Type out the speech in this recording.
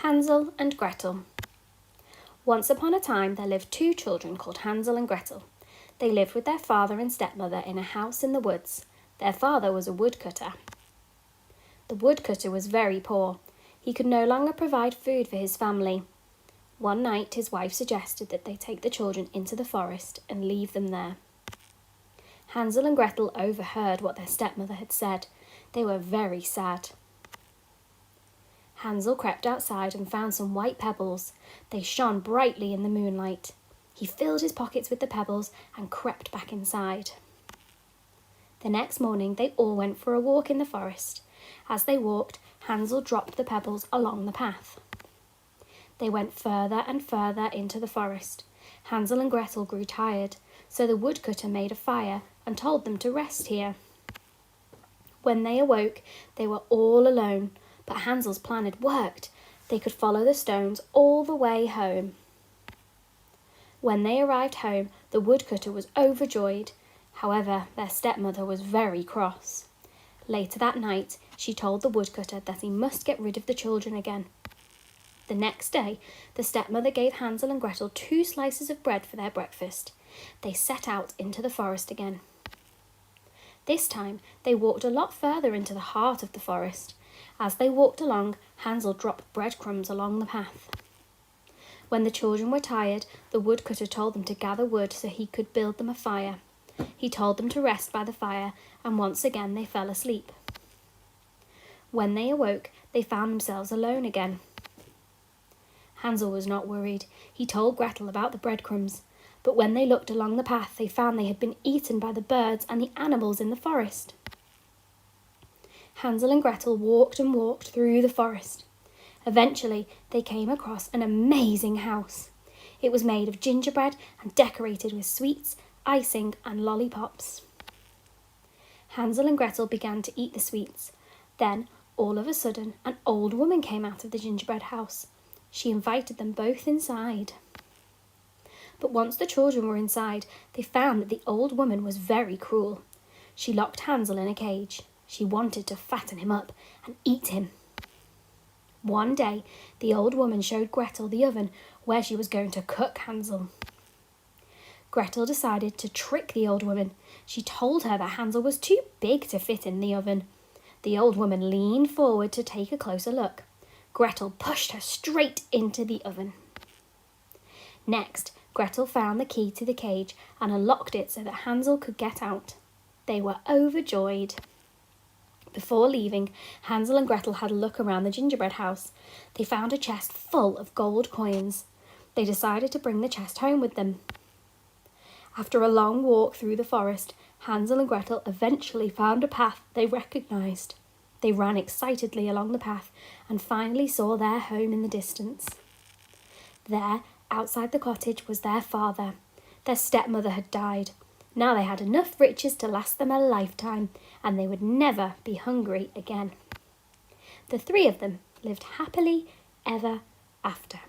Hansel and Gretel. Once upon a time there lived two children called Hansel and Gretel. They lived with their father and stepmother in a house in the woods. Their father was a woodcutter. The woodcutter was very poor. He could no longer provide food for his family. One night his wife suggested that they take the children into the forest and leave them there. Hansel and Gretel overheard what their stepmother had said. They were very sad. Hansel crept outside and found some white pebbles. They shone brightly in the moonlight. He filled his pockets with the pebbles and crept back inside. The next morning they all went for a walk in the forest. As they walked, Hansel dropped the pebbles along the path. They went further and further into the forest. Hansel and Gretel grew tired, so the woodcutter made a fire and told them to rest here. When they awoke, they were all alone, but Hansel's plan had worked. They could follow the stones all the way home. When they arrived home, the woodcutter was overjoyed. However, their stepmother was very cross. Later that night, she told the woodcutter that he must get rid of the children again. The next day, the stepmother gave Hansel and Gretel 2 slices of bread for their breakfast. They set out into the forest again. This time, they walked a lot further into the heart of the forest. As they walked along, Hansel dropped breadcrumbs along the path. When the children were tired, the woodcutter told them to gather wood so he could build them a fire. He told them to rest by the fire, and once again they fell asleep. When they awoke, they found themselves alone again. Hansel was not worried. He told Gretel about the breadcrumbs, but when they looked along the path, they found they had been eaten by the birds and the animals in the forest. Hansel and Gretel walked and walked through the forest. Eventually, they came across an amazing house. It was made of gingerbread and decorated with sweets, icing and lollipops. Hansel and Gretel began to eat the sweets. Then, all of a sudden, an old woman came out of the gingerbread house. She invited them both inside. But once the children were inside, they found that the old woman was very cruel. She locked Hansel in a cage. She wanted to fatten him up and eat him. One day, the old woman showed Gretel the oven where she was going to cook Hansel. Gretel decided to trick the old woman. She told her that Hansel was too big to fit in the oven. The old woman leaned forward to take a closer look. Gretel pushed her straight into the oven. Next, Gretel found the key to the cage and unlocked it so that Hansel could get out. They were overjoyed. Before leaving, Hansel and Gretel had a look around the gingerbread house. They found a chest full of gold coins. They decided to bring the chest home with them. After a long walk through the forest, Hansel and Gretel eventually found a path they recognised. They ran excitedly along the path and finally saw their home in the distance. There, outside the cottage, was their father. Their stepmother had died. Now they had enough riches to last them a lifetime, and they would never be hungry again. The 3 of them lived happily ever after.